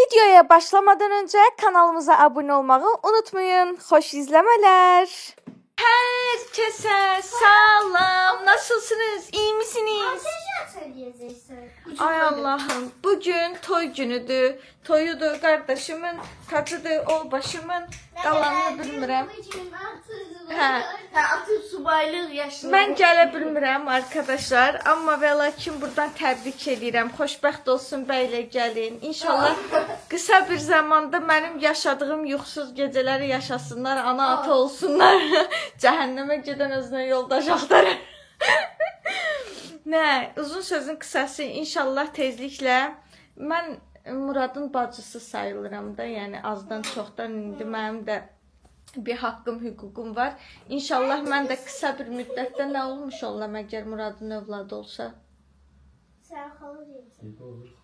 Videoya başlamadan önce kanalımıza abone olmayı unutmayın. Hoş izlemeler. Herkese selam. Nasılsınız? İyi misiniz? Ay Allah'ım. Bugün toy günüdür. Toyudur kardeşimin, tacıdır o başımın. Qalanını bilmirəm. Atır subaylıq yaşlı. Mən gələ bilmirəm arkadaşlar. Amma və lakin buradan təbrik edirəm. Xoşbəxt olsun bəylə gəlin. İnşallah qısa bir zamanda mənim yaşadığım yuxusuz gecələri yaşasınlar. Ana ata olsunlar. Cəhənnəmə gedən özünə yoldaş axtarır. Nə, uzun sözün qısası inşallah tezliklə mən Muradın bacısı sayılıram da, yəni azdan çoxdan indi mənim də bir haqqım, hüququm var. İnşallah mən də qısa bir müddətdə nə olmuş olam əgər Muradın övladı olsa? Sən xala deyirsən.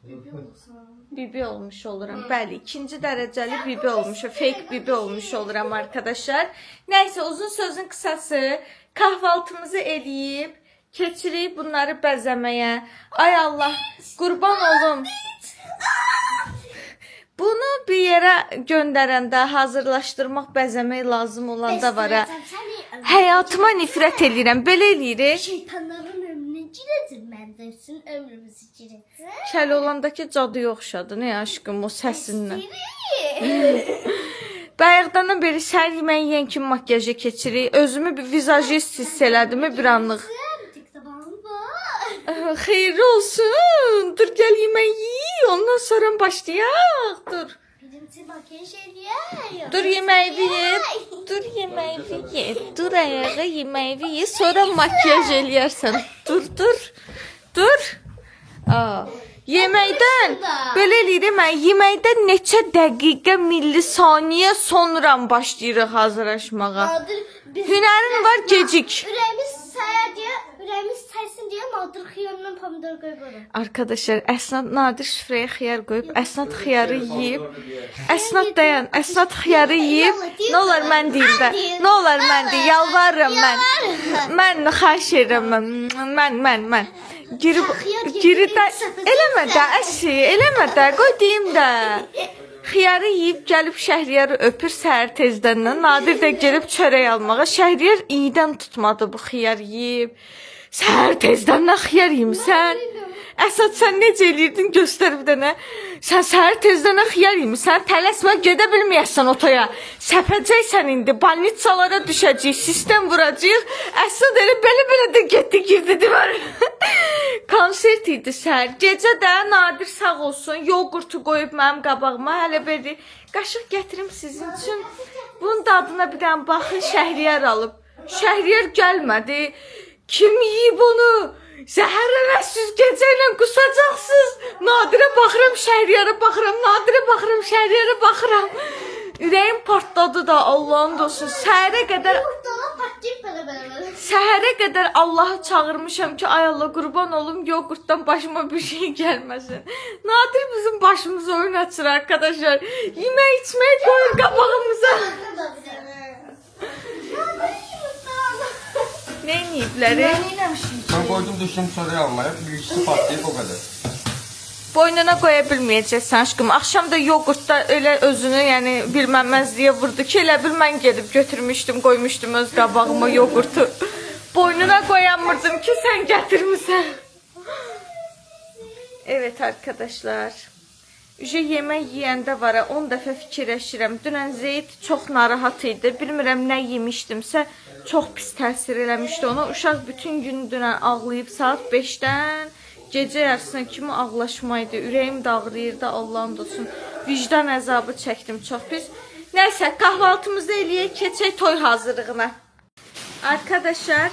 Bibi olsan. Bibi olmuş oluram. Bəli, ikinci dərəcəli bibi olmuşam. Fake bibi olmuş oluram arkadaşlar. Nəysə, uzun sözün qısası kahvaltımızı eləyib, keçirik bunları bəzəməyə. Ay Allah, qurban olum. Bunu bir yerə göndərəndə, hazırlaşdırmaq, bəzəmək lazım olanda var. Həyatıma nifrət eləyirəm. Belə eləyirik. Şeytanların ömrünü girəcək, məndəsin ömrümüzü girəcək. Kəl olandakı cadıya oxşadı. Nə aşkım o səsindən. Bayaqdan beri səhər yeməyi yeyən kimi makiyajı keçirik. Özümü bir vizajist hiss elədim bir anlıq. Xeyirli olsun. Dur gəl yemək yiy. Ondan sonra başlayaq. Dur. Birinci makyaj eləyək. Dur yeməyi ye. Dur yeməyi ye. Dur ayağa yeməyi ye. Sonra makyaj eləyərsən. Dur. Aa. Yeməkdən belə eləyirəm mən. Yeməkdən neçə dəqiqə, millisaniyə sonra başlayırıq hazırlaşmağa. Hünərin var gecik. Ürəyimiz sərsin deyə nadir xiyarla pomidor qoyub ora. Arkadaşlar, Əsnad nadir süfrəyə xiyar qoyub, Əsnad xiyarı yeyib. Əsnad dayan, Əsnad xiyarı yeyib. Nə olar mən deyim də. Nə olar mən deyim, yalvarıram mən. Mən xahiş edirəm mən. Girdə eləmə də əşi, eləmə də, qoy deyim də. Xiyarı yeyib gəlib Şəhriyarı öpür səhər tezdən. Nadir də gəlib çörək almağa. Şəhriyar iyidən tutmadı bu xiyar yeyib. Səhər tezdən nə xiyar yemisən? Əsad sən necə eləyirdin göstər bir dənə. Sən səhər tezdən nə xiyar yemisən? Tələsmə gedə bilməyəsən otoya. Səpəcəksən indi. Balnitsalara düşəcəyik. Sistem vuracağıq. Əsad elə belə də getdi girdi divara. Konsert idi səhər. Gecə də Nadir sağ olsun yoğurtu qoyub mənim qabağıma. Hələ belə qaşıq gətirim sizin üçün. Bunun dadına bir dənə baxın. Şəhriyar alıb. Şəhriyar gəlmədi. Kim yiyib onu? Zəhərləməsiz gecə ilə qusacaqsınız. Nadirə baxıram, Şəhriyara baxıram. Nadirə baxıram, Şəhriyara baxıram. Ürəyim partladı da Allah'ın olsun. Səhərə qədər Allah'ı çağırmışam ki, ay Allah qurban olum yoğurtdan başıma bir şey gəlməsin. Nadir bizim başımıza oyun açır arkadaşlar. Yemək içmək koyur qabağımıza. Ne yiyibləri? Ben koydum düştüm çöreği almaya. Bir ikisi patlayıp o kadar. Boynuna qoya bilməyəcəksən aşkım. Axşam da yoğurtda elə özünü, yəni bilməməzliyə vurdu ki, elə bil mən gedib götürmüşdüm, qoymuşdum öz qabağıma yoğurtu. Boynuna qoyamırdım ki, sən gətirmisən. Evet arkadaşlar. Yemək yeyəndə var, 10 dəfə fikirləşirəm. Dünən Zeyd çox narahat idi. Bilmirəm nə yemişdimsə, çox pis təsir eləmişdi ona. Uşaq bütün gün dünən ağlayıb saat 5-dən gecə yarısına kimi ağlaşmaydı. Ürəyim də ağrıyırdı, Allah'ın olsun. Vicdan əzabı çəkdim çox pis. Nəysə, kahvaltımızı eləyək, keçək toy hazırlığına. Arkadaşlar,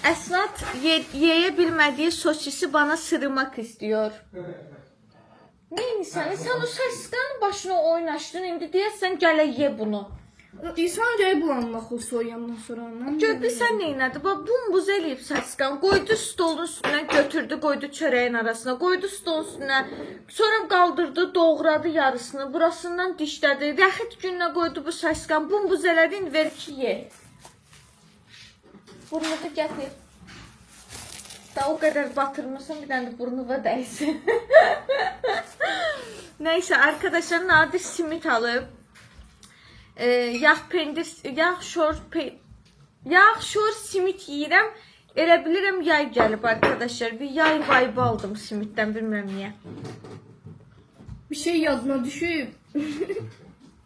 Əsnad yeyə bilmədiyi sosisi bana sırmak istiyor. Neymişsən? Sən o sasiskanın başına oynaşdın, indi deyəsən gələ ye bunu. Deyirsən gəl bulanmaq o soyandan sonra. Gördü sən neynədi? Bax, bumbuz eləyib sasiskan. Qoydu stolun üstünə, götürdü, qoydu çörəyin arasına. Qoydu stolun üstünə. Sonra qaldırdı, doğradı yarısını. Burasından dişlədi. Rəxit gününə qoydu bu sasiskan. Bumbuz elədi, indi ver ki ye. Burnudu gətir. Da o kadar batırmışsın bir tane de burnuna değsin. Neyse arkadaşlar Nadir simit alıp yağ pendir, yağ şor simit yiyirəm. Elə bilirəm yay gəlib arkadaşlar. Bir yay vibe aldım simitten bilmirəm niyə. Bir şey yadına düşüp.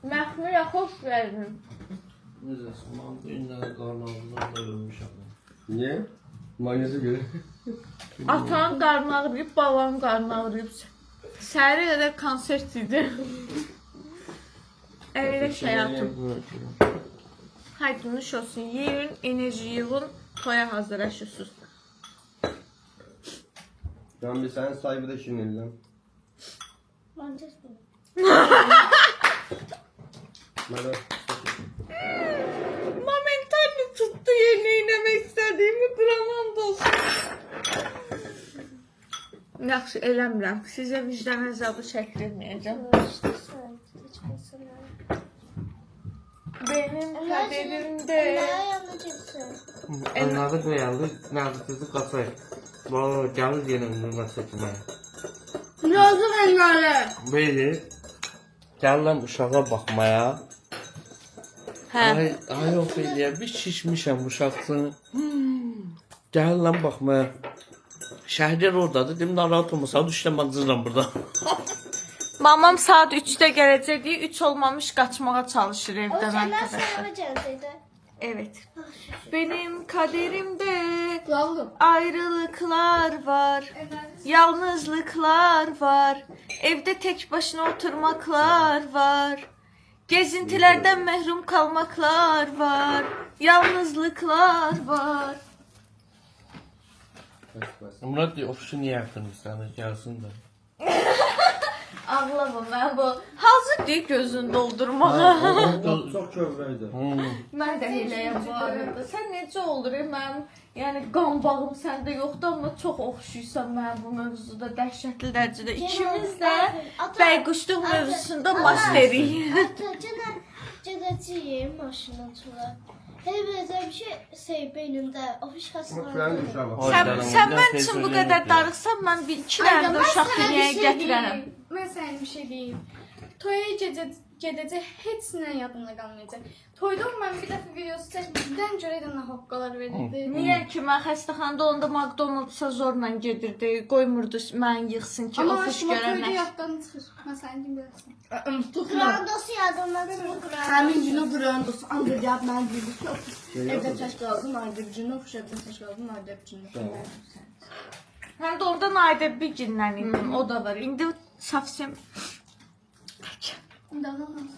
Məxmirə xoş gəldin. Necə? Mən bu günləri qarnağımdan da ölmüşəm. Niyə? Mayonezə görə. Atan qarnı ağrıyıb, babanın qarnı ağrıyıb. Səhərə qədər konsert idi. Elə həyatım. Haydi nuş olsun. Yiyin, enerji yığın, toya hazırlaşırsınız. Ben bir sen sahibi de şinirlem. Bence Merhaba. Momentalni tuttu yerine inemek istediğimi duramam dostum. Yaxşı, eləmirəm. Sizə vicdan əzabı çəkdirməyəcəm. Benim kaderimde. Onları dayandı, nəzikisi qaçay. Valla gəlir yenə ümrümə çəkməyə. Yazık enlerle. Böyle gəlirəm uşağa baxmaya. Hə. Ay Ofeliya, bir şişmişəm uşaqsın. Gəlirəm baxmaya. Şəhər oradadır, dedim narahat olmasa düşdüm mən cızıram burada. Mamam saat 3'te gelecek diye 3 olmamış kaçmaya çalışır O evden senden arkadaşlar. sonra gelseydi. Evet. Benim kaderimde Yavrum. ayrılıklar var. Yalnızlıklar var. Evde tek başına oturmaklar var. Gezintilerden mehrum kalmaklar var. Yalnızlıklar var. Murat diyor, ofisi niyə yaxınırsan, gəlsin də. Ağlama ben bu. Hazır değil gözünü doldurmağa. Çox kövrəydi. Ben de hileyim bu arada. Sen necə olur? Mən yəni qan bağım səndə yoxdur amma çox oxşuysan mən bu mövzuda dəhşətli dərəcədə. İkimiz də bəyquşluq mövzusunda masteriyik. Cedacıyım maşından sonra. Hepinize bir şey beynimde. O fişkasını Sən mən üçün bu qədər darıxsan, mən bir iki dənə də uşaq dünyaya gətirərəm. Ben sana bir şey diyeyim. Toya gedəcək heç nə yadımda qalmayacaq. Toyda mən bir dəfə videosu çəkmişdən görə də hoqqalar verirdi. Niyə ki, mən xəstəxanada onda McDonald's-a zorla gedirdi, qoymurdu mən yıxsın ki, Amma o fiş aşkıma toyda görənlər. yaddan çıxır. Mən sənin kimi bilərsən. Kurandosu yadımdan çıkıyor. Həmin günü Brandos ancaq gəlib mənə dedi ki, evdə tək qaldım, ayda bir günü oxşadım, tək qaldım, ayda bir günü. Həm də orada Naidə bir gündən idim, o da var. İndi savsem... İndi anlamazsın.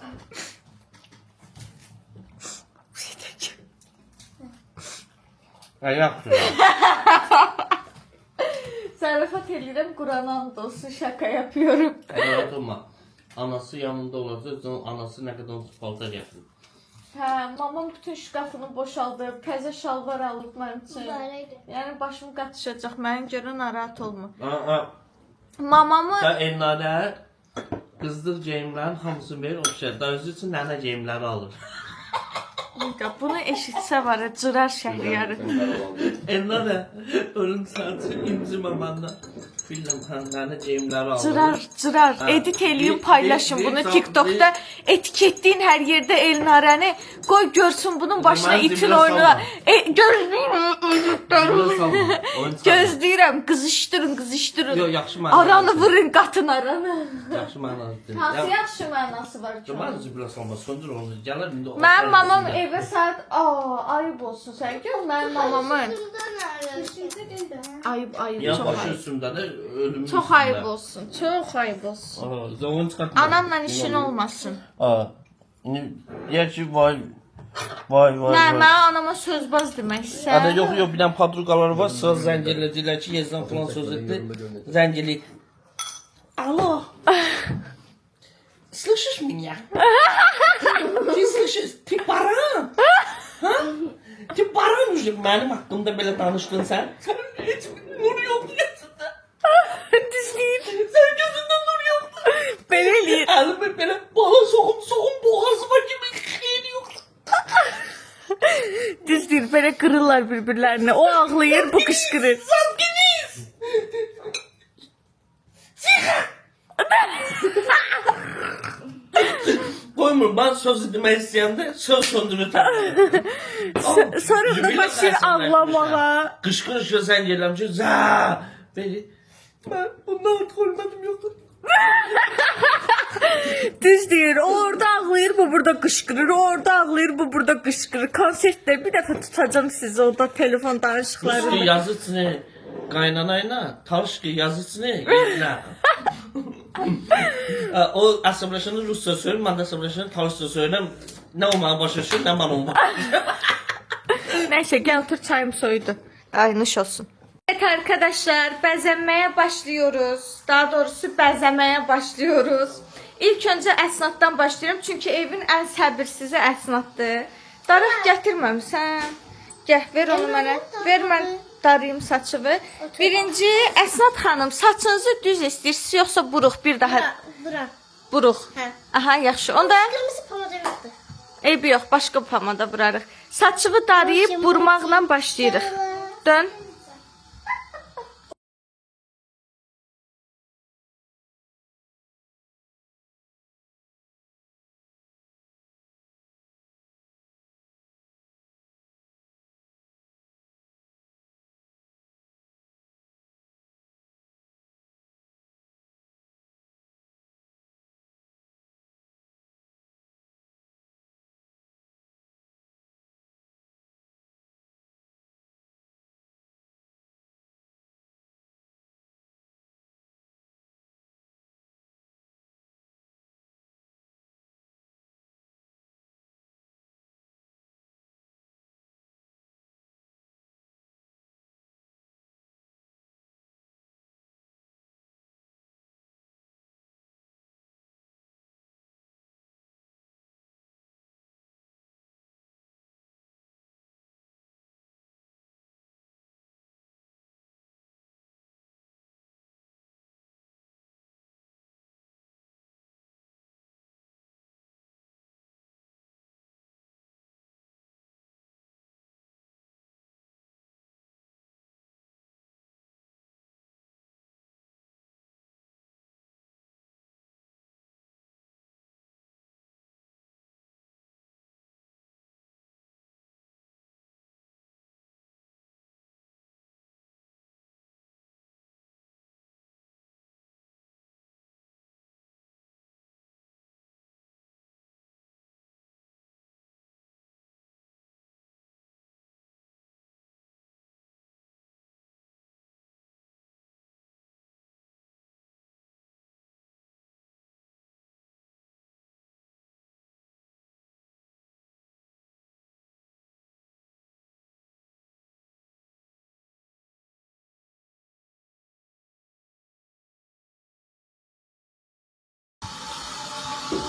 Ayaq Zarafat edirəm, Quran and olsun, şaka yapıyorum. Rahat olma. Anası yanında olacaq, anası nə qədər onu paltar yapır. Hə, mamam bütün şkafını boşaldıb, təzə şalvar alıb mənim üçün. Böyleydi. Yəni başım qatışacaq, mənə görə narahat olma. Aa, Mamamı sən Elnarə qızdıq geyimlərin hamısını verir, o şey. Dayısı üçün nənə geyimləri alır. bunu eşitsə var ya, cırar şəhriyarı. Elnarə, ölüm saati imzi mamanla. Bildim, nənə geyimləri alır. Cırar. Ha. Edit eləyim, Bir- paylaşın bir- bunu bir- TikTok'da. Etiketleyin her yerde Elnarəni. Qoy görsün bunun başına Mən itin ziblə oyunu. salma. Gözləyirəm. Ziblə salma, oyun salma. Gözləyirəm. Qızışdırın. Yox, yaxşı mənası. Aranı vurun, qatın aranı. Yaxşı mənası deyil. Hansı yaxşı mənası var ki? Mən ziblə salma, söndür onu. Gələr indi o. Mənim mamam evə saat... ayıb olsun sən gör. Mənim mamamın... Ayıb, Ya çox başı ayıb. üstündə də ölüm. Çox ayıb olsun, çox ayıb olsun. Zavun çıxartma. Anamla işin olmasın. Yer ki vay. Vay. Nə, mən anama sözbaz demək Hadi istəyirəm. yok bir tane padrugalar var. Sıra zəncirlədilər ki, Yezdan falan söz etdi. Zəncili. Alo. Слышишь меня? Ты слышишь? Ты баран? Ha? Ты баран уже. Mənim haqqımda belə danışdın sən. Sənin heç bir nur yoxdur gözündə. Düzləyir. Sən gözündə nur yoxdur. Belə eləyir. Əlimi belə bala soxum boğazıma kimi xeyri yoxdur. Düzdür, belə qırırlar bir-birlərini. O ağlayır, bu qışqırır. Sən gidi. Durmur, ben söz demek istəyəndə söz söndürür tabii. Sonra da başlayır ağlamağa. Qışqırışla sən gələm ki, za. Beni, ben bundan artıq olmadım yoxdur. Düz deyir. O orada ağlayır, bu burada qışqırır. O orada ağlayır, bu burada qışqırır. Konsertdə bir dəfə tutacağım sizi orada telefon Ruski danışıqlarında. yazıçını qaynanayla, Talşki yazıçını yedinə. O əsəbləşəni Rusça söyləyir, mən də əsəbləşəni Talşça söyləyirəm. Nə olmağa başa düşür, nə mən olmağa. Neyse gel otur, çayım soyudu. Aynış olsun. Evet arkadaşlar, bəzənməyə başlıyoruz. Daha doğrusu bəzəməyə başlıyoruz. İlk önce əsnaddan başlayıram. Çünkü evin en səbirsizi əsnaddır. Daraq gətirməmisən. Gəh, ver onu mənə. Ver, mən darayım saçımı. Birinci, Əsnad xanım, saçınızı düz istəyirsiniz, yoxsa buruq bir daha? Bura. Buruq. Hə. Aha, yaxşı. Onda Kırmızı pomada yoktu. eybi yox, başqa pomada vurarıq. Saçımı darayıb burmaqla başlayırıq. Dön.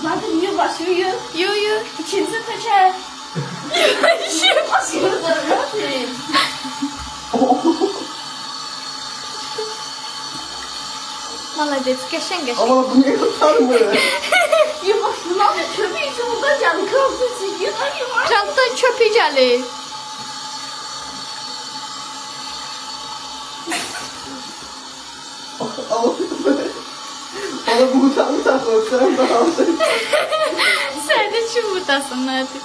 Zaten niye başlıyor? Yo. İkinci teker. Niye başlıyor? Malades, qəşəng. Ama bu niye kurtarmıyor? Niye başlıyor? Lan köpeği için buradan geldi. Kırmızı çekiyor. Hayır var. Camdan çöpü gəlir. Ama bu utanı takıyor, sen de aldın. Sən də çubuqdasın, Nadir.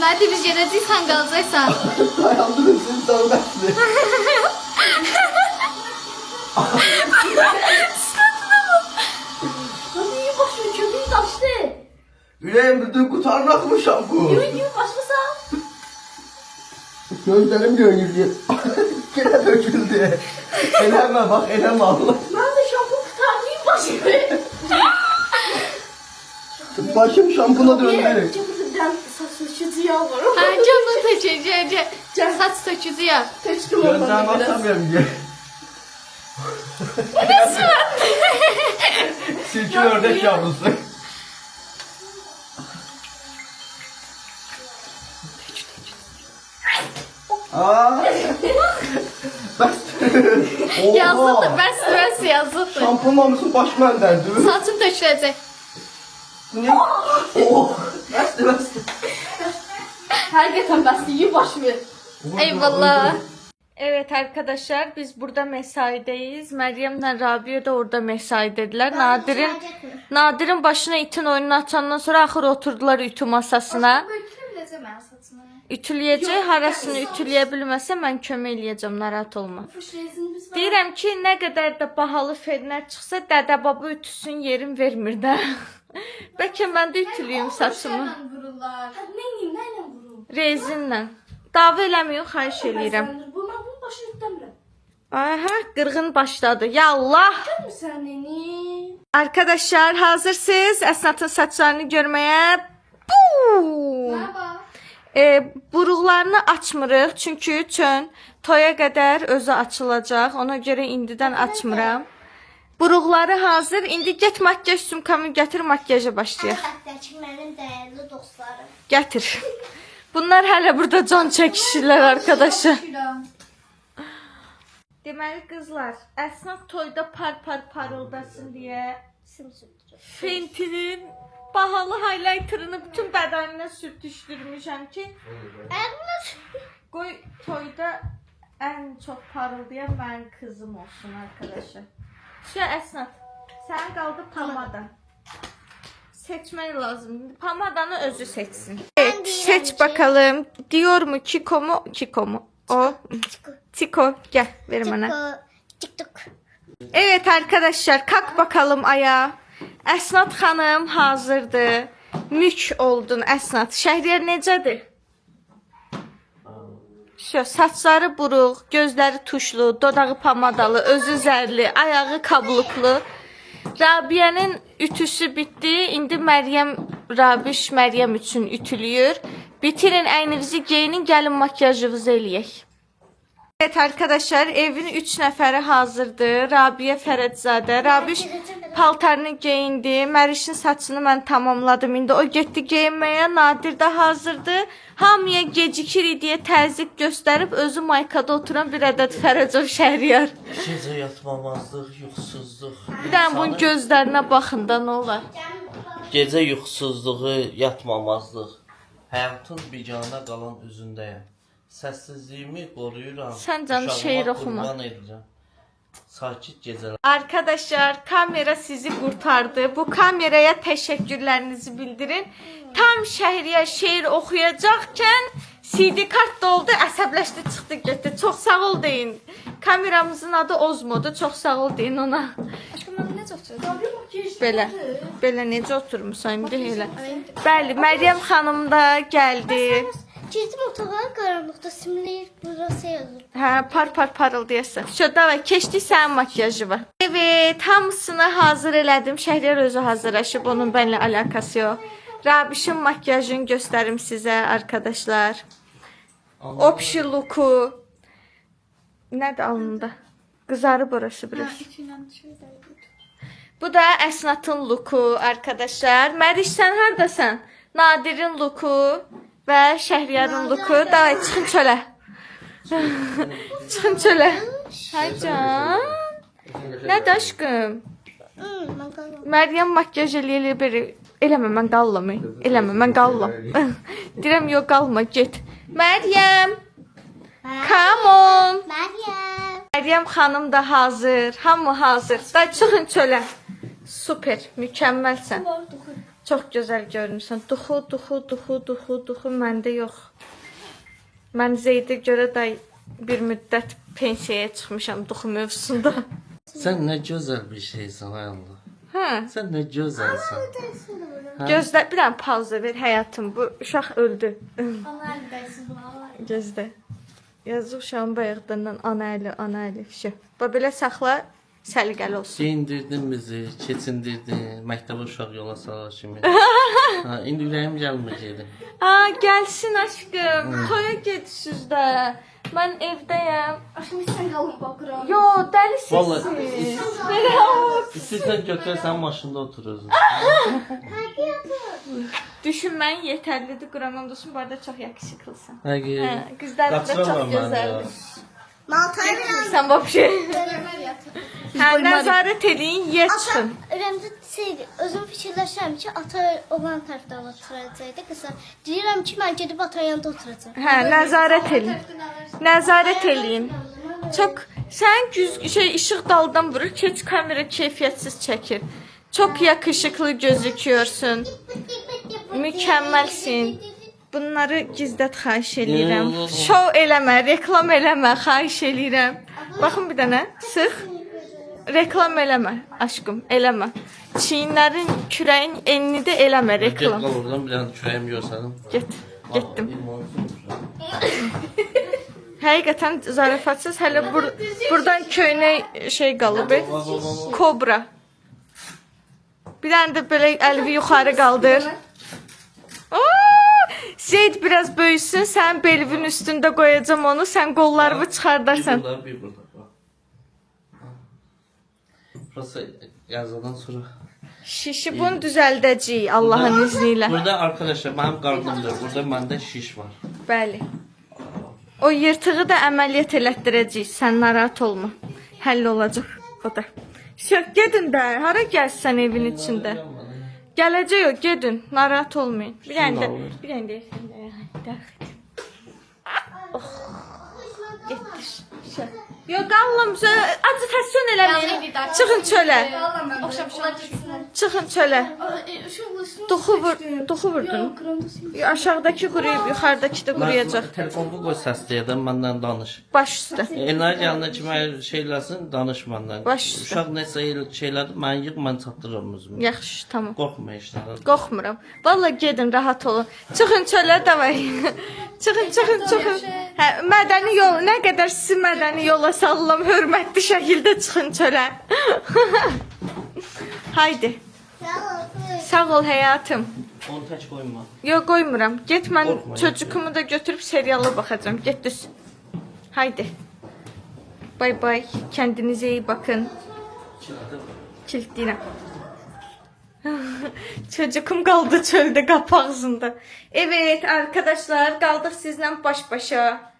Nadir, biz gedəcəyik, sən qalacaqsan. Dayandırın siz dövbətli. Lan niye başlıyor? Köpeği taştı. Yüreğim bütün kurtarmakmışam bu. Niye başlasa? Gözlerim gönüllü. Gene döküldü. Eleme bak, eleme Allah. Ben de şampuan kurtarmayayım başlıyor. Başım şampuna döndü. Köpeğinden saçlı yağ var. Hə, camdan tökəcək. Saç tökücü yap. Teşkim Gözden olmadı biraz. basamıyorum diye. Sirkin ördek yavrusu. Aa. Yazıqdır, bəs yazıqdır. Şampunlamışsın baş mənderdi. Saçın töküləcək. Ne? Oh. Bəsdir. Həqiqətən bəs iyi başlıyor. Eyvallah. Evet arkadaşlar biz burada mesaideyiz. Meryem'le Rabia da orada mesaidediler. Nadir'in başına itin oyununu açandan sonra axır oturdular ütü masasına. Bu ütülü biləcək mənim saçımı. Ütüləyəcək, harasını ütüləyə bilməsə mən kömək eləyəcəm, narahat olma. Fuşleyizini biz var. Deyirəm ki, nə qədər də bahalı ferner çıxsa, dədə baba ütüsün yerin vermir də. Bəlkə mən də ütülüyüm saçımı. Fuşlayla vururlar. Neyim, nəylə vururum? Rezinlə. Dava eləməyin, xahiş eləyirəm. Bu mən bunun başını ütləmirəm. Aha, qırğın başladı. Ya Allah! Görmüsən neni? Arkadaşlar hazırsınız Əsnatın saçlarını görməyə. Buu! Merhaba. Buruqlarını açmırıq çünki çön toya qədər özü açılacaq. Ona görə indidən açmıram. Buruqları hazır. İndi get makyaj sumkamı gətir, makyaja başlayaq. Əlbəttə ki, mənim dəyərli dostlarım. Gətir. Bunlar hələ burada can çəkişirlər arkadaşlar. Deməli qızlar, Əsnat toyda par parıldasın deyə Fenty'nin bahalı highlighter'ını bütün bədəninə sürtüşdürmüşəm ki, qoy toyda ən çox parıldayan mənim kızım olsun arkadaşlar. Əsnat, sən qaldı pomada. Seçmək lazım. Pomadanı özü seçsin. Evet, seç bakalım. Diyor mu Kiko mu? Kiko mu? O. Tiko. Gel ver bana. TikTok. Evet arkadaşlar kalk bakalım ayağa. Əsnat xanım hazırdır. Mük oldun Əsnat. Şəhriyar necədir? Saçları buruq, gözləri tuşlu, dodağı pomadalı, özü zərli, ayağı kabluklu. Rabia'nın ütüsü bitti. İndi Rabiş Məryəm üçün ütülüyür. Bitirin əyninizi geyinin, gəlin makyajınızı eləyək. Evet arkadaşlar evin 3 nəfəri hazırdır. Rabia Fərədzadə. Rabiş paltarını geyindi. Mərişin saçını mən tamamladım. İndi o getdi geyinməyə. Nadir də hazırdır. Hamıya gecikir deyə təzyiq göstərib özü maykada oturan bir ədəd Fərəcov Şəhriyar. Gecə yatmamazlıq, yuxusuzluq. Bir dənə bunun gözlərinə baxın da nə olar. Gecə yuxusuzluğu, yatmamazlıq. Həyatın biganə qalan üzündəyəm. Səssizliyimi qoruyuram. Sən canım şeir oxuma. Sakit gecələr. Arkadaşlar kamera sizi kurtardı. Bu kameraya teşekkürlerinizi bildirin. Tam Şəhriyar şeir oxuyacaqkən CD kart doldu, əsəbləşdi, çıxdı, getdi. Çox sağ ol deyin. Kameramızın adı Ozmo'dur. Çox sağ ol deyin ona. Aşkım mən necə oturacağam? Belə necə oturmusan indi elə. Bəli, Məryəm xanım da gəldi. Girdim otağa, qaranlıqda simləyir, burası yazır. Hə, parıldayasın. Davay, keçdik sənin makyajı var. Evet, hamısını hazır elədim. Şəhriyar özü hazırlaşıb, onun benimle alakası yox. Rabişin makyajını göstərim sizə arkadaşlar. Opşi looku. Nədir alnında? Qızarıb orası biraz. Bu da Əsnatın looku arkadaşlar. Məriş sən hardasan? Nadir'in looku və Şəhriyarın looku. Davay, çıxın çölə. Çıxın çölə. Hay can. Nədir aşkım? Məryəm makyaj eləyir biri. Eləmə, mən qallam. Eləmə, mən qallam. Deyirəm, yox, qalma, get. Məryəm. Come on. Məryəm xanım da hazır. Hamı hazır. Da çıxın çölə. Super, mükəmməlsən. Çox gözəl görünürsən. Duxu məndə yox. Mən Zeydə görə də bir müddət pensiyaya çıxmışam duxu mövzusunda. Sən nə gözəl bir şeysən ay Allah. Hə? Sən nə gözəlsən. Gözlə, bir dənə pauza ver həyatım. Bu uşaq öldü. Ana əli dəysin buna. Gözlə. Yazıq uşağın bayaqdan ana əli. Belə saxla, səliqəli olsun. Geyindirdin bizi, keçindirdin, məktəbə uşaq yola salar kimi. İndi ürəyim gəlmir gedim. Gəlsin aşkım. Toya gedirsiniz də. Mən evdəyəm. Aşkım sən qalın baxıram. Yo, dəlisiniz. Vallahi Belə olsun. İstəyirsən götürsən maşında oturursun. Düşün, mən yetərlidir. Quran olsun, bu arada çox yakışıqlısan. Həqiqi. Qızların da çox Qaçıramam mən ya. gözəldir. Maltayla Sən vəbşə. Ömər yatır. Nəzarət edin, yer çıxın. Ürəmdə özüm fikirləşirəm ki, ata olan tərəfdə oturacaqdı qısa. Deyirəm ki, mən gedib ata yanında oturacağam. Hə, nəzarət eləyin. Nəzarət eləyin. Çox sən işıq daldan vurur ki, heç kamera keyfiyyətsiz çəkir. Çox yakışıklı gözüküyorsun. Mükəmməlsin. Bunları gizlət xahiş eləyirəm. Şou eləmə, reklam eləmə, xahiş eləyirəm. Baxın bir dənə, sıx. Reklam eləmə, aşkım, eləmə. Çiyinlərin, kürəyin enini də eləmə, reklam. Get qal oradan, bir dənə kürəyimi görsədim. Getdim. Həqiqətən zarafatsız, hələ buradan köynək şey qalıb. Kobra. Bir dənə də belə əlvi yuxarı qaldır. Zeyd biraz böyüsün, sən belivin üstündə qoyacam onu, sən qollarını çıxardarsan. Bir burada. Burası yazıdan sonra. Şişi bunu düzəldəcəyik Allahın izni ilə. Burada arkadaşlar benim qarnımdır. Burada məndə şiş var. Bəli. O yırtığı da əməliyyat elətdirəcəyik. Sən narahat olma. Həll olacaq o da. Gedin də, hara gəlsən evin içində? Gələcək o, gedin. Narahat olmayın. Bir dənə də. Oh. Getdir. Yox, qallım. Agitasyon eləməyin. Çıxın çölə. Çıxın çölə. Doxu vurdun. Aşağıdakı quruyub, yuxarıdakı da quruyacaq. Telefonunu qoy səsləyədən məndən danış. Baş üstə. Elnər yanına kimə şeyləsin, danış məndən. Baş üstə. Uşaq nəsə şeylədi, mən yığ, mən çatdırıram özümü. Yaxşı, tamam. Qorxma işdən. Qorxmuram. Vallahi gedin, rahat olun. Çıxın çölə, davay. Çıxın. Hə, mədəni yol, nə qədər sizi mədəni yola sallam, hörmətli şəkildə çıxın çölə. Haydi. Sağ ol həyatım. Onu tək qoyma. Yox, qoymuram. Get, mən Qorxma, çocuğumu da götürüb seriala baxacağam. Get düz. Haydi. Bay bay. Kendinize iyi bakın. Kilitliyim. Çocuğum kaldı çölde kapı ağzında. Evet arkadaşlar, kaldık sizle baş başa.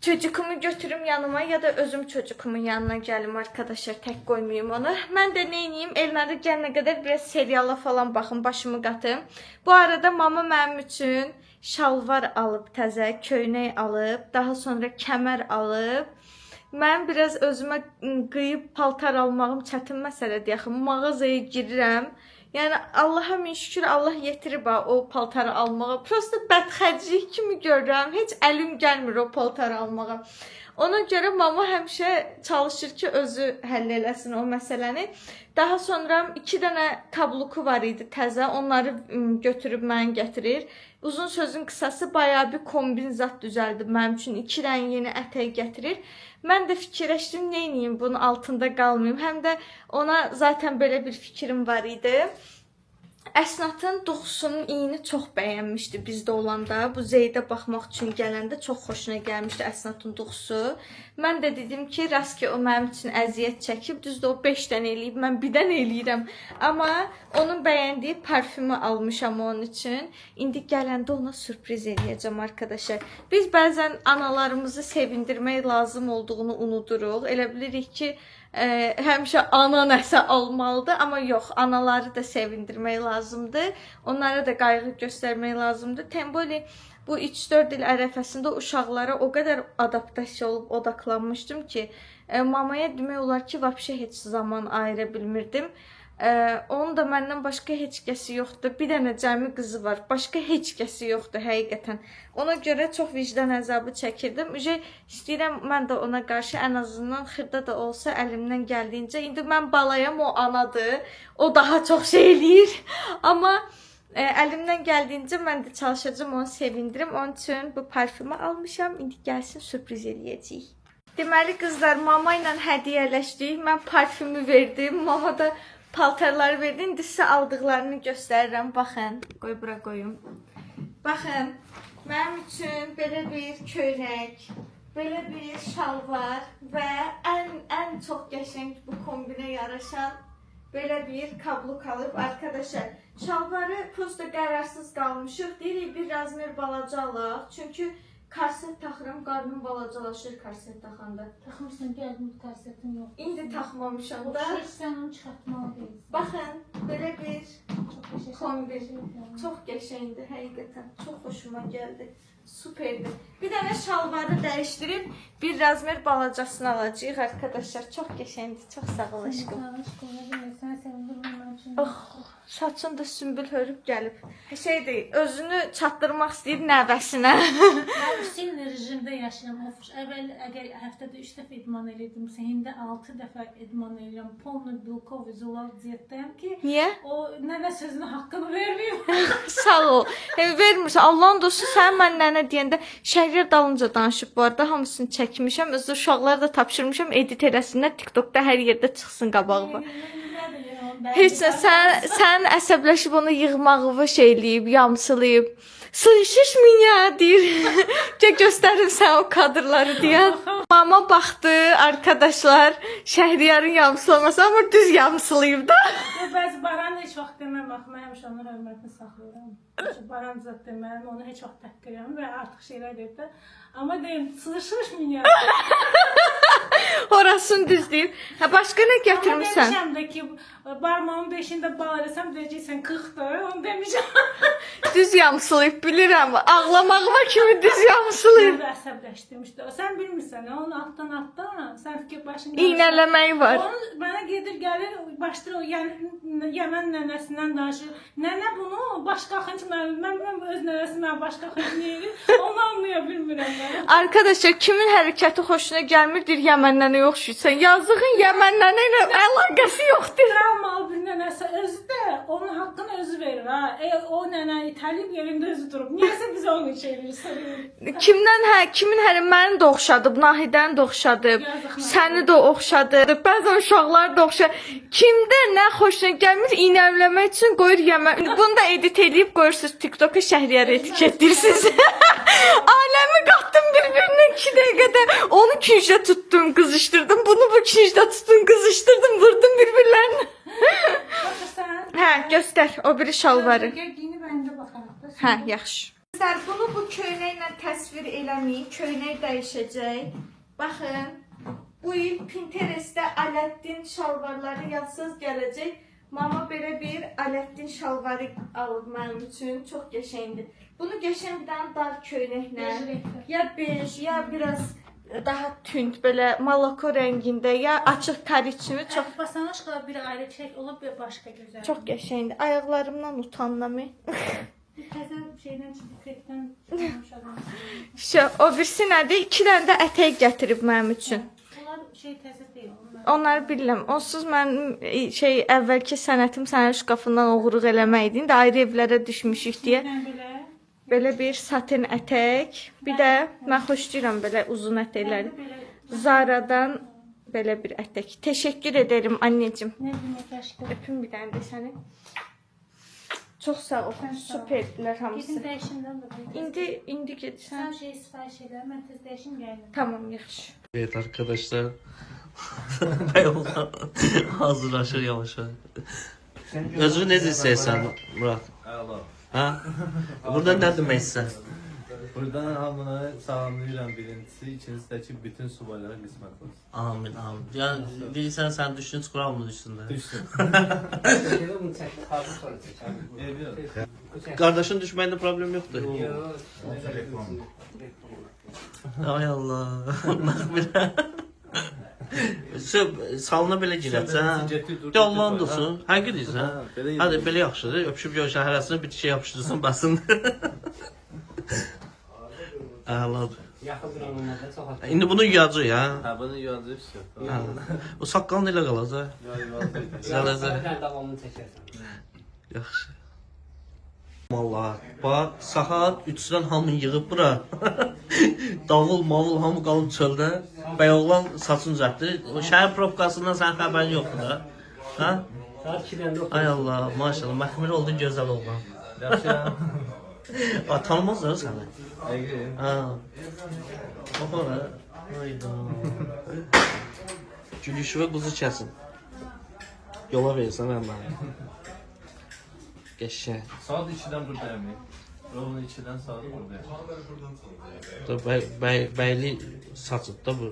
Çocuğumu götürüm yanıma ya da özüm çocuğumun yanına gəlim arkadaşlar, tek koymayayım onu. Ben de neyniyim, Elnar'a gələnə qədər biraz seriala falan baxım, başımı qatım. Bu arada mama mənim üçün şalvar alıb təzə, köynək alıb, daha sonra kəmər alıb. Mən biraz özümə qıyıb paltar almağım çətin məsələdir yaxı. Mağazaya girirəm. Yəni Allaha min şükür, Allah yetirib o paltarı almağa. Prosta bədxərclik kimi görürəm. Heç əlim gəlmir o paltarı almağa. Ona görə mama həmişə çalışır ki, özü həll eləsin o məsələni. Daha sonra 2 dənə kabluku var idi təzə. Onları götürüb mən gətirir. Uzun sözün qısası bayağı bir kombin zat düzəldib mənim üçün. 2 dənə yeni ətək gətirir. Mən də fikirləşdim, neyniyim, bunun altında qalmayayım. Həm də ona zaten belə bir fikrim var idi. Əsnatın doğusunun iyini çox bəyənmişdi bizdə olanda. Bu Zeydə baxmaq üçün gələndə çox xoşuna gəlmişdi Əsnatın doğusu. Mən də dedim ki, rast ki o mənim üçün əziyyət çəkib, düzdür o 5 dənə eləyib, mən 1 dənə eləyirəm. Amma onun bəyəndiyi parfümü almışam onun üçün. İndi gələndə ona sürpriz eləyəcəm arkadaşlar. Biz bəzən analarımızı sevindirmək lazım olduğunu unuduruq. Elə bilirik ki, həmişə ana nəsə almalıdır, amma yox, anaları da sevindirmək lazımdır. Onlara da qayğı göstərmək lazımdır. Temboli bu 3-4 il ərəfəsində uşaqlara o qədər adaptasiya olub odaklanmışdım ki, mamaya demək olar ki, vəbşə heç zaman ayıra bilmirdim. Onun da məndən başqa heç kəsi yoxdur. Bir dənə cəmi qızı var. Başqa heç kəsi yoxdur həqiqətən. Ona görə çox vicdan əzabı çəkirdim. İstəyirəm mən də ona qarşı ən azından xırda da olsa əlimdən gəldiyincə. İndi mən balayam, o anadır. O daha çox şey eləyir. Amma əlimdən gəldiyincə mən də çalışacağım, onu sevindirim. Onun üçün bu parfümü almışam. İndi gəlsin sürpriz eləyəcəyik. Deməli qızlar, mama ilə hədiyyələşdik. Mən parfümü verdim. Mama da paltarları verdi. İndi sizə aldıqlarını göstərirəm. Baxın. Qoy bura qoyum. Baxın. Mənim üçün belə bir köynək, belə bir şalvar və ən çox qəşəng bu kombinə yaraşan belə bir kabluk alıb. Arkadaşlar, şalvarı prosta qərarsız qalmışıq. Deyirik bir razmer balaca alaq. Çünki Korset taxıram, qarnım balacalaşır korset taxanda. Taxırsan gəldim korsetin yox. İndi taxmamışam da. Sən onu çıxartmalı deyilsən. Baxın, belə bir Çox qəşəng. kombin. Çox qəşəngdir, həqiqətən. Çox xoşuma gəldi. Superdir. Bir dənə şalvarı dəyişdirib bir razmer balacasını alacağıq arkadaşlar. Çox qəşəngdir. Çox sağ ol aşkım. Sən sevindirməm üçün. Oh, saçın da sümbül hörüb gəlib. Şeydir, özünü çatdırmaq istəyir nəvəsinə. Mən Hüseynlə rejimdə yaşayıram. Əvvəl əgər həftədə 3 dəfə idman edirdim, indi 6 dəfə idman edirəm. Polnu bilkov zolal diyetdəyəm ki, Niyə? o nənə sözünün haqqını verməyim. Sağ ol. Vermirsən. Allahın dostu sən mən nənə deyəndə Şəhriyar dalınca danışıb bu arada hamısını çəkmişəm. Özü uşaqlara da tapşırmışam edit eləsinlər. TikTokda hər yerdə çıxsın qabağıma. Heç nə sən əsəbləşib onu yığmağını şeyləyib, yamsılayıb. Slышишь меня deyir. Göstərim sən o kadrları deyən. Mama baxdı arkadaşlar Şəhriyarın yamsılaması amma düz yamsılayıb da. Bəzi Baran heç vaxt deməm, bax, mən həmişə onun hörmətini saxlayıram. Baran zət deməm, onu heç vaxt təhqirəm və artıq şeylər deyib də. Amma deyim, slышишь меня? Orasını düz deyib. Hə, başqa nə Amma gətirmisən? demişəm də ki, barmağımın 5'ində bal eləsəm, deyəcəksən 40'dır, onu demişəm. Düz yamsılayıb bilirəm. Ağlamağıma kimi düz yamsılayıb. Mən də əsəbləşdim işte. Sən bilmirsən, onun altdan, sən fikir başında. İynələmək var. Onu mənə gedir, gəlir, başlayır o Yəmən nənəsindən danışır. Nənə bunu başqa xınç mən öz nənəsinə başqa xınç neyir? Onu anlaya bilmirəm mən. Arkadaşlar kimin hərəkəti xoşuna gəlmirdir Yəməndən yoxşuysan. Yazığın Yəməndən ilə əlaqəsi yoxdur. Travmalı bir nənəsə özü də onun haqqını özü verir ha. O nənə itəlib yerində özü durub. Niyəsə biz onu çevirir? Kimin məni də oxşadıb, Nahidəni də oxşadıb, səni də oxşadıb, bəzən uşaqlar da oxşadıb. Kimdə nə xoşuna gəlmir, iynələmək üçün qoyur Yəmən. Bunu da edit edib qoyursunuz TikToka Şəhriyarı etiketləyirsiniz. Aləmi qatdım bir-birinə 2 dəqiqədə. Onu küncdə tutdum, qızışdırdım. Bunu bu küncdə tutdum, qızışdırdım, vurdum bir-birlərinə. Baxırsan? Hə, göstər o biri şalvarı. Giyinib əndə baxaraq da. Hə, yaxşı. Sizlər bunu bu köynəklə təsvir eləməyin. Köynək dəyişəcək. Baxın, bu il Pinterestdə Aləddin şalvarları yazsız gələcək. Mama belə bir Aləddin şalvarı alıb mənim üçün. Çox qəşəngdir. Bunu qəşəng bir dənə dar köynəklə, ya bej, ya biraz daha tünd belə malako rəngində, ya açıq kariçimi çox Basanaşqa bir ayrı çək olub bir başqa gözəl. çox qəşəngdir. Ayaqlarımdan utandım. Təzə şeydən çıxdı, krekdən çıxmış adam. O birisi nədir? 2 dənə də ətək gətirib mənim üçün. Onlar şey təzə deyil. Onları bilirəm. Onsuz mən əvvəlki sənətim sənin şkafından oğurluq eləməkdi. İndi ayrı evlərə düşmüşük deyə. Belə bir satin ətək. Bir də mən xoşlayıram belə uzun ətəkləri. Zara'dan belə bir ətək. Təşəkkür ederim anneciğim. Nə demək aşkım? Öpüm bir dənə də səni. Çox sağ ol. Süperdirlər hamısı. Gidin dəyişimdən də. İndi gedirsən. Sən şey sifariş elə, mən tez dəyişim gəldim. Tamam, yaxşı. Evet arkadaşlar. Beyoğlan hazırlaşır yavaş yavaş. Özünü ne istəyirsən Murat? Əla. Ha? Burada nə demək istəyirsən? Buradan hamını salamlayıram birincisi, ikincisi də ki bütün subaylara qismət olsun. Amin, amin. Yani deyirsən sən düşdün çuqura mı düşdün də? Düşdüm. Qardaşın düşməyində problem yoxdur. Ay Allah. Salına belə girəcsən. De Allah'ın olsun. Həqiqi deyirsən. Hadi belə yaxşıdır. Öpüşüb görüşən hərəsini bir şey yapışdırsın, basın. Əladır. İndi bunu yuyacaq ya. Hə, bunu yuyacaq şey. O saqqalın elə qalacaq. Zələcək. Davamını çəkərsən. Yaxşı. Vallahi, bax, saat 3-dən hamı yığıb bura. Davul, mavul hamı qalıb çöldə. Beyoğlan saçın düzəltdi. O şəhər probkasından sənin xəbərin yoxdur da. Ha? Saat 2-dən də Ay Allah, maşallah, məxmir oldun, gözəl oğlan. Yaxşıyam. Tanımazlar səni. Əgər. Ha. Bax ora. Hayda. Gülüşü və quzu kəsin. Yola versən mən mənə. Qəşəng. Saat 2-dən buradayım. Onun içinden sağdı burada. Bəyli saçıb da bu.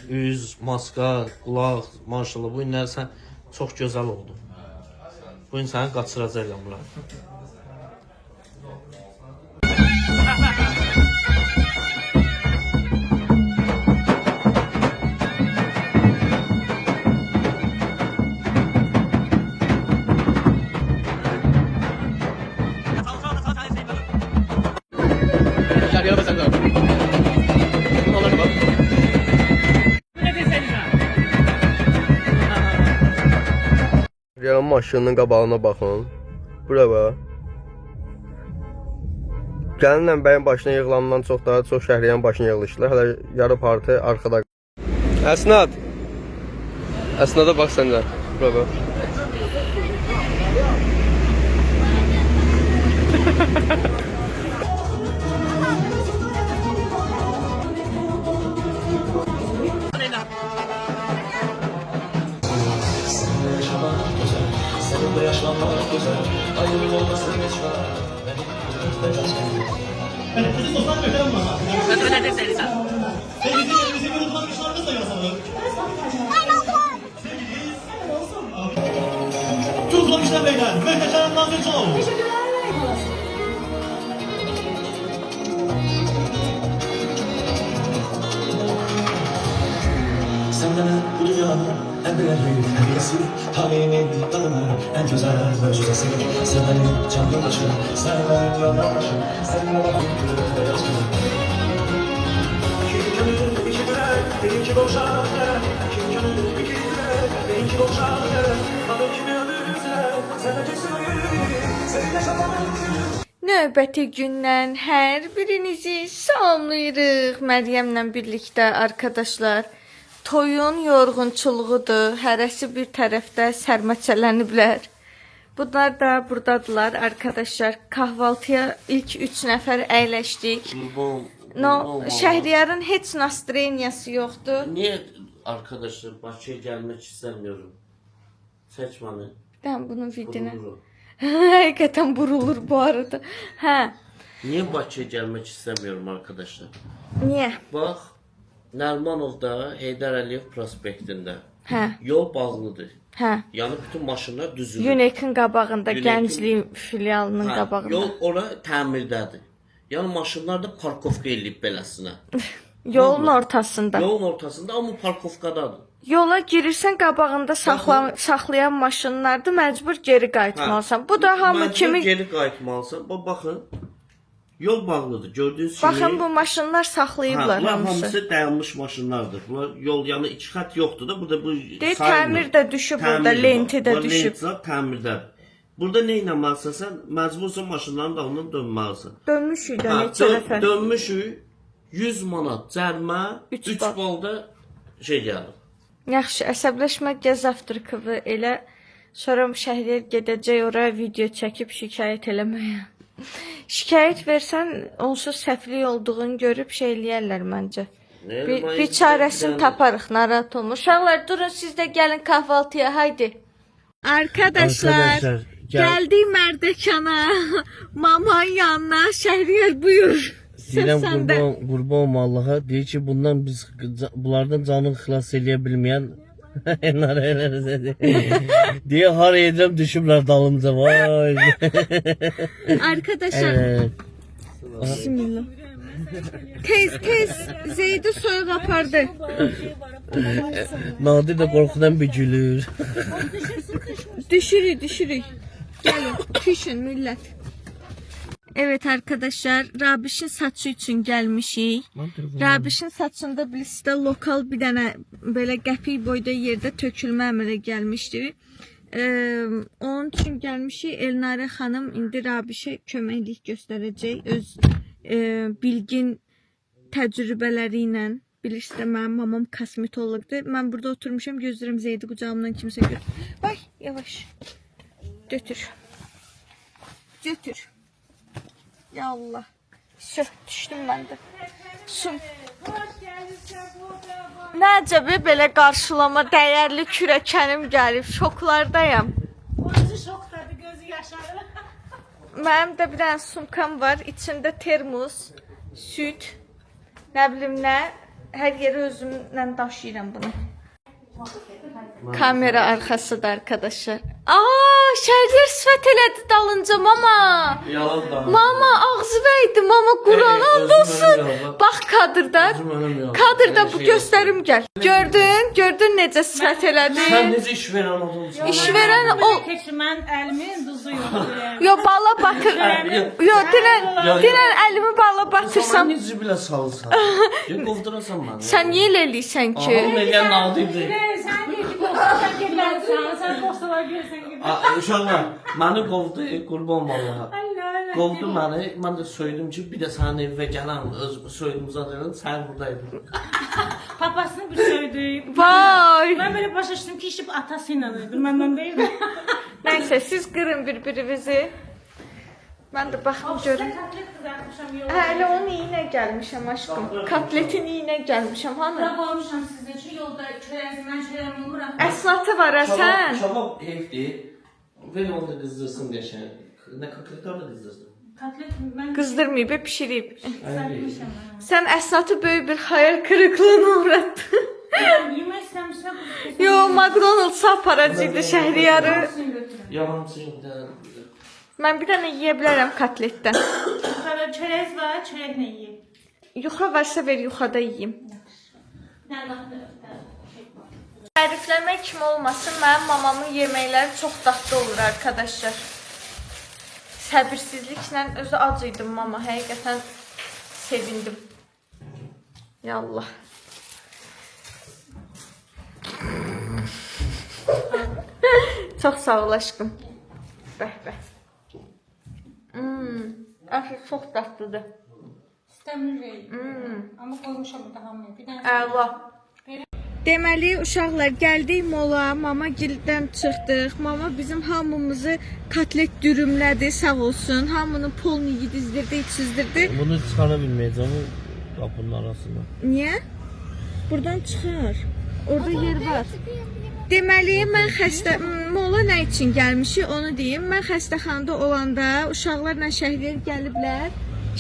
Üz, maska, qulaq, maşallah bu günlər sən çox gözəl oldun. Bu gün səni qaçıracaqlar bura. Gəlin maşının qabağına baxın. Bura bax. Gəlinlə bəyin başına yığılandan çox daha çox şəhriyyənin başına yığılışdılar. Hələ yarı parti arxada. Əsnad. Əsnada bax sən də. Bura bax. Seninle yaşlanmak güzel, ayrı olmasın hiç var. Evet, sizi sosyal medyada mı var? Sevgili bir unutmak bir şarkı da yazalım. Tuzlamışlar beyler, Möhteşem Nazır Çoğu. Teşekkürler. Senden bu dünyanın en değerli hediyesi, tarihimin tadına en güzel möcüzesi. Sen benim can yoldaşım, sen ben yoldaşım, seninle bana bir yazdım. İki gönül, iki yürek, iki boşan yere. İki gönül, iki yürek, iki boşan yere. Kanı kimi ömrümüzle, sen ötesi seninle şabanın. Növbəti gündən hər birinizi salamlayırıq. Məryəmlə birlikdə arkadaşlar. Toyun yorğunçuluğudur. Hərəsi bir tərəfdə sərməçələniblər. Bunlar da buradadılar arkadaşlar. Kahvaltıya ilk 3 nəfər əyləşdik. Şəhriyarın heç nastroyeniyası yoxdur. Niye arkadaşlar Bakıya gelmek istemiyorum? Seçmeni. Ben bunun videonu. Burulurum. Həqiqətən burulur bu arada. Hə. Niye Bakıya gelmek istemiyorum arkadaşlar? Niyə? Bak Nərmanovda Heydər Əliyev prospektində Hə. yol bağlıdır. Hə. Yani bütün maşınlar düzülür. Unekin qabağında, Unekin- Gənclik filialının Ha, qabağında. yol ora təmirdədir. Yəni maşınlar da parkovka eləyib beləsinə. Yolun ortasında. Yolun ortasında amma parkovkadadır. Yola girirsən qabağında saxlayan maşınlardır, məcbur geri qayıtmalısan. Bu da hamı Məcbur kimi geri qayıtmalısan. Baxın. Yol bağlıdır. Gördüyünüz kimi. baxın bu maşınlar saxlayıblar bunlar hamısı. hamısı dayanmış maşınlardır. Bunlar yol yəni iki xət yoxdur da. Burada bu Deyir, sayılmır. təmir də düşüb burada, Təmir lenti də var. düşüb. Lent var, təmirdədir. Burada nə etməlisən sən? Məcbursan maşınların dalından dönməlisən. Dönmüşük də neçə nəfər. Dönmüşük. 100 manat cərimə, Üç 3 bal. balda şey gəlir. Yaxşı, əsəbləşmə gəz avtırkıvı elə. Sonra Şəhriyar gedəcək ora video çəkib şikayət eləməyə. Şikayət versən, onsuz səhvlik olduğunu görüb şey eləyərlər məncə. Bir çarəsini taparıq, narahat olma. Uşaqlar durun, siz də gəlin kahvaltıya, haydi. Arkadaşlar, gəldik Mərdəkana, mamanın yanına. Şəhriyar buyur. Deyirəm qurban olma Allaha. Deyir ki bundan biz bunlardan canını xilas eləyə bilməyən diye har edirəm düşüblər dalımca. Vay. Arkadaşlar. Bismillah. Tez Zeydi soyuq apardı. Nadir də qorxudan bir gülür. Düşürük. Gelin pişin millet. Evet arkadaşlar, Rabişin saçı için gelmişik. Rabişin saçında birisdə lokal bir dənə belə qəpik boyda yerdə tökülmə əmələ gəlmişdi. Onun üçün gəlmişik. Elnarə xanım indi Rabişə köməklik göstərəcək öz bilgin təcrübələri ilə. Bilirsiniz, mənim mamam kosmetologdur. Mən burada oturmuşam, gözləyirəm Zeydi qucağımdan kimsə götür. Ay, yavaş. Götür. Ya Allah. Düşdüm mən də. Nəcəbi belə qarşılama dəyərli kürəkənim gəlib. Şoklardayam. Gözü şokdadır, gözü yaşarır. Mənim də bir dənə sumkam var. İçində termos, süd, nə bilim nə. Hər yeri özümlə daşıyıram bunu. Kamera arkasıdır arkadaşlar. Aa, Şəhriyar sifət elədi dalınca mama. Yalan da. Mama ağzı verdi, mama Quran and olsun. Bax kadrda. Kadrda bu göstərim gəl. Gördün necə sifət elədi? Sən necə iş verən adamsın? İş verən o Keçirmən əlimin duzu yoxdur. yo bala batır. Yo dinən əlimi bala batırsam. Sən necə bilə salırsan? Ya qovdurasan məni. Sən niyə elə eləyirsən ki? Ağam eləyən nadibdir. Sən deyir ki, dostlar gəlirsən, sən dostlar görsən ki. Uşaqlar, məni qovdu, qurban Allaha. Qovdu məni, mən də söyledim ki, bir də sənin evə gələn öz söyledim zaten, sən buradaydın. Papasını bir söydü. Vay. Ben böyle başa düştüm ki işi atasıyla öldür, benden değil mi? Nəysə siz qırın bir-birinizi. Mən də baxım görüm. Katlet kızartmışam yola. Hə, elə onun iyinə gəlmişəm aşkım. Katletin iyinə gəlmişəm, hanı? Bırak olmuşam sizde şu yolda çörezimden çörem olmuram. Əsnatı var ha sən. Kabab heyfdir. Ver onu da qızdırsın deşən. Nə kakletlər də qızdırsın. Katlet ben Qızdırmayıb, pişirib. kızartmışam. Sən əsnatı böyük bir xəyal kırıklığına uğratdın. Yemek istemişsem Yo, McDonald's aparacaqdı Şəhriyarı. Yalancıyım da. Mən bir dənə yeyə bilərəm katletdən. Sonra çörez var, çörek ne yiyeyim? Yuxa varsa ver, yuxada yeyim. Nerede? Tərifləmək kimi olmasın, mənim mamamın yeməkləri çox dadlı olur arkadaşlar. Səbirsizliklə özü acıydım mama, həqiqətən sevindim. Yallah. Çox sağ ol aşkım. Bəh. Aşı çox dadlıdır. İstemiyor vereyim. Ama koymuşam burada hamıya. Bir tane Əla. Deməli, uşaqlar, gəldik mola, mama gildən çıxdıq. Mama bizim hamımızı katlet dürümlədi, sağ olsun. Hamını polni yedizdirdi, içizdirdi. Bunu çıxara bilməyəcəm qapının arasında. Niyə? Buradan çıxar. Orada yer var. Deməli, mən mola nə üçün gəlmişik, onu deyim. Mən xəstəxanada olanda uşaqlarla Şəhriyar gəliblər.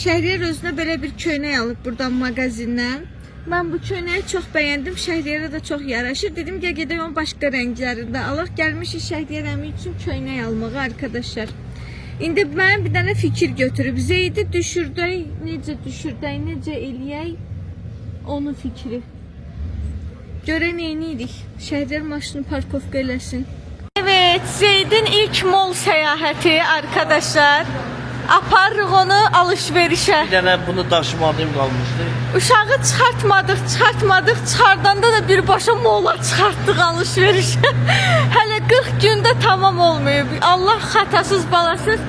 Şəhriyar özünə belə bir köynək alıb buradan mağazindən. Mən bu köynəyi çox bəyəndim. Şəhriyara da çox yaraşır. Dedim, gedək onun başqa rənglərində alaq. Gəlmişik Şəhriyar əmi üçün köynək almağa arkadaşlar. İndi mən bir dənə fikir götürüb. Zeydi düşürdək, necə eləyək onun fikri. Görə neynirik? Şəhriyar maşını parkovka eləsin. Evet, Zeydin ilk mol səyahəti arkadaşlar. Aparırıq onu alışverişə. Bir dənə bunu daşımadığım qalmışdı. Uşağı çıxartmadıq. Çıxardanda da birbaşa mola çıxartdıq alışverişə. Hələ 40 gündə tamam olmayıb. Allah xətasız balasız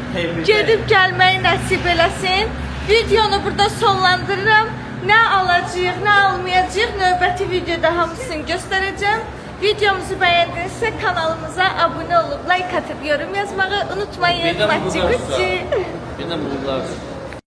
gedib gəlməyi nəsib eləsin. Videonu burada sonlandırıram. Nə alacağıq, nə almayacağıq növbəti videoda hamısını göstərəcəm. Videomuzu bəyəndinizsə kanalımıza abunə olub, like atıb, yorum yazmağı unutmayın. Bir də bunlar.